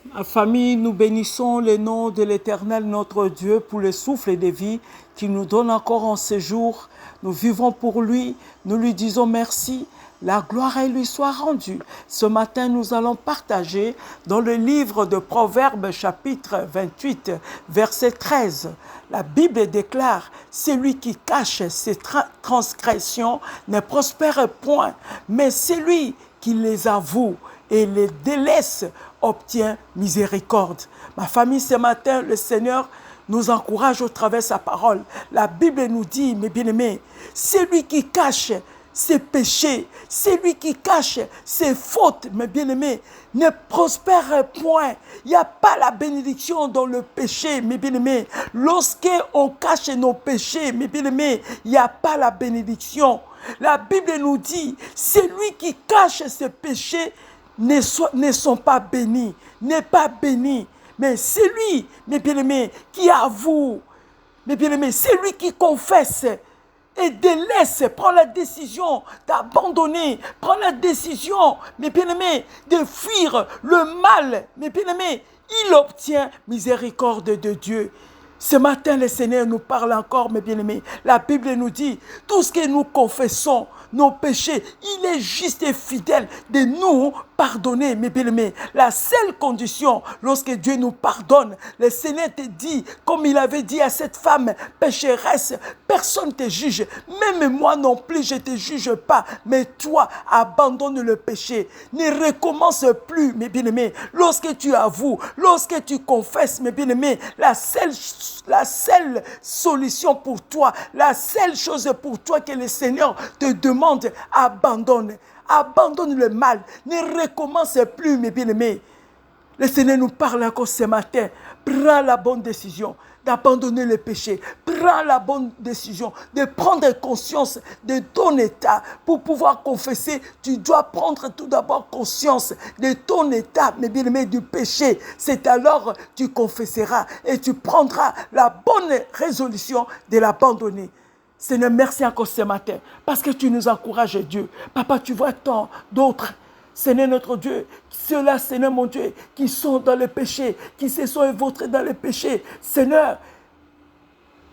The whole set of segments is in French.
Ma famille, nous bénissons le nom de l'Éternel, notre Dieu, pour le souffle de vie qu'il nous donne encore en ce jour. Nous vivons pour lui, nous lui disons merci. La gloire elle lui soit rendue. Ce matin, nous allons partager dans le livre de Proverbes, chapitre 28, verset 13. La Bible déclare, « Celui qui cache ses transgressions ne prospère point, mais celui qui les avoue et les délaisse obtient miséricorde. » Ma famille, ce matin, le Seigneur nous encourage au travers de sa parole. La Bible nous dit, mes bien-aimés, celui qui cache ses péchés, celui qui cache ses fautes, mes bien-aimés, ne prospère point. Il n'y a pas la bénédiction dans le péché, mes bien-aimés. Lorsqu'on cache nos péchés, mes bien-aimés, il n'y a pas la bénédiction. La Bible nous dit, celui qui cache ses péchés ne sont pas bénis, n'est pas béni. Mais celui, mes bien-aimés, qui avoue, mes bien-aimés, celui qui confesse et délaisse, prend la décision d'abandonner, prend la décision, mes bien-aimés, de fuir le mal, mes bien-aimés, il obtient miséricorde de Dieu. Ce matin, le Seigneur nous parle encore, mes bien-aimés. La Bible nous dit, tout ce que nous confessons, nos péchés, il est juste et fidèle de nous pardonner, mes bien-aimés. La seule condition, lorsque Dieu nous pardonne, le Seigneur te dit, comme il avait dit à cette femme pécheresse, personne ne te juge, même moi non plus, je ne te juge pas, mais toi, abandonne le péché. Ne recommence plus, mes bien-aimés. Lorsque tu avoues, lorsque tu confesses, mes bien-aimés, la seule solution pour toi, la seule chose pour toi que le Seigneur te demande, abandonne. Abandonne le mal. Ne recommence plus, mes bien-aimés. Le Seigneur nous parle encore ce matin. Prends la bonne décision d'abandonner le péché. Prends la bonne décision de prendre conscience de ton état. Pour pouvoir confesser, tu dois prendre tout d'abord conscience de ton état, mes bien-aimés, du péché. C'est alors que tu confesseras et tu prendras la bonne résolution de l'abandonner. Seigneur, merci encore ce matin, parce que tu nous encourages, Dieu. Papa, tu vois tant d'autres, Seigneur notre Dieu, ceux-là, Seigneur mon Dieu, qui sont dans le péché, qui se sont évautrés dans le péché. Seigneur,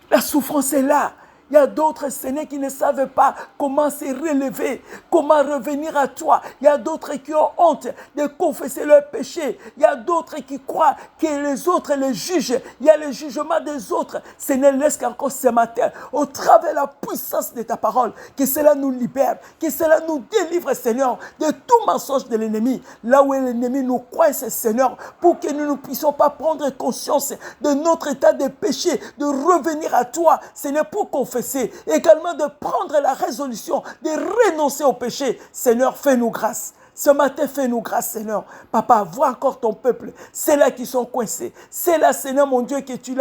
la souffrance est là. Il y a d'autres, Seigneur, qui ne savent pas comment se relever, comment revenir à toi. Il y a d'autres qui ont honte de confesser leurs péchés. Il y a d'autres qui croient que les autres les jugent. Il y a le jugement des autres. Seigneur, laisse qu'encore ce matin, au travers de la puissance de ta parole, que cela nous libère, que cela nous délivre, Seigneur, de tout mensonge de l'ennemi. Là où l'ennemi nous coince, Seigneur, pour que nous ne puissions pas prendre conscience de notre état de péché, de revenir à toi, Seigneur, pour confesser. Également de prendre la résolution de renoncer au péché. Seigneur, fais-nous grâce. Ce matin, fais-nous grâce, Seigneur. Papa, vois encore ton peuple. C'est là qui sont coincés. C'est là, Seigneur, mon Dieu, que tu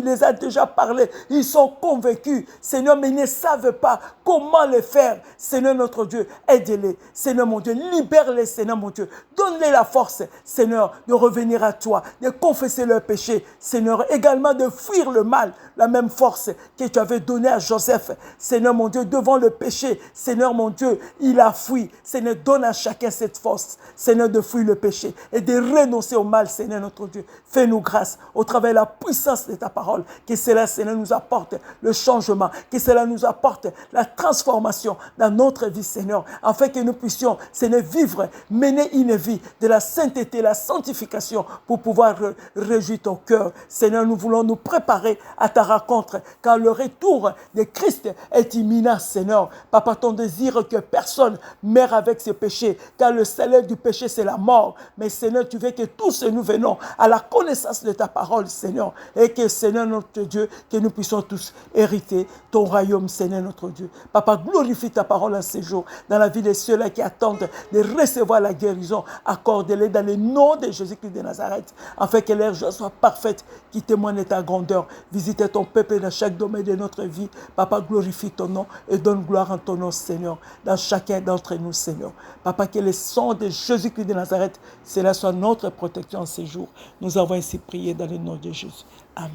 les as déjà parlé. Ils sont convaincus, Seigneur, mais ils ne savent pas comment le faire. Seigneur, notre Dieu, aide-les. Seigneur, mon Dieu, libère-les, Seigneur, mon Dieu. Donne-les la force, Seigneur, de revenir à toi, de confesser leurs péchés. Seigneur, également de fuir le mal. La même force que tu avais donnée à Joseph. Seigneur, mon Dieu, devant le péché. Seigneur, mon Dieu, il a fui. Seigneur, donne à chacun cette force, Seigneur, de fuir le péché et de renoncer au mal, Seigneur notre Dieu. Fais-nous grâce au travers de la puissance de ta parole, que cela, Seigneur, nous apporte le changement, que cela nous apporte la transformation dans notre vie, Seigneur, afin que nous puissions, Seigneur, vivre, mener une vie de la sainteté, la sanctification, pour pouvoir réjouir ton cœur. Seigneur, nous voulons nous préparer à ta rencontre, car le retour de Christ est imminent, Seigneur. Papa, ton désir que personne meure avec ses péchés, car le salaire du péché, c'est la mort. Mais Seigneur, tu veux que tous nous venons à la connaissance de ta parole, Seigneur. Et que, Seigneur, notre Dieu, que nous puissions tous hériter ton royaume, Seigneur, notre Dieu. Papa, glorifie ta parole en ces jours, dans la vie de ceux-là qui attendent de recevoir la guérison. Accorde-les dans le nom de Jésus-Christ de Nazareth, afin que leur joie soit parfaite, qui témoigne de ta grandeur. Visite ton peuple dans chaque domaine de notre vie. Papa, glorifie ton nom et donne gloire en ton nom, Seigneur, dans chacun d'entre nous, Seigneur. Papa, que le sang de Jésus-Christ de Nazareth, cela soit notre protection en ces jours. Nous avons ainsi prié dans le nom de Jésus. Amen.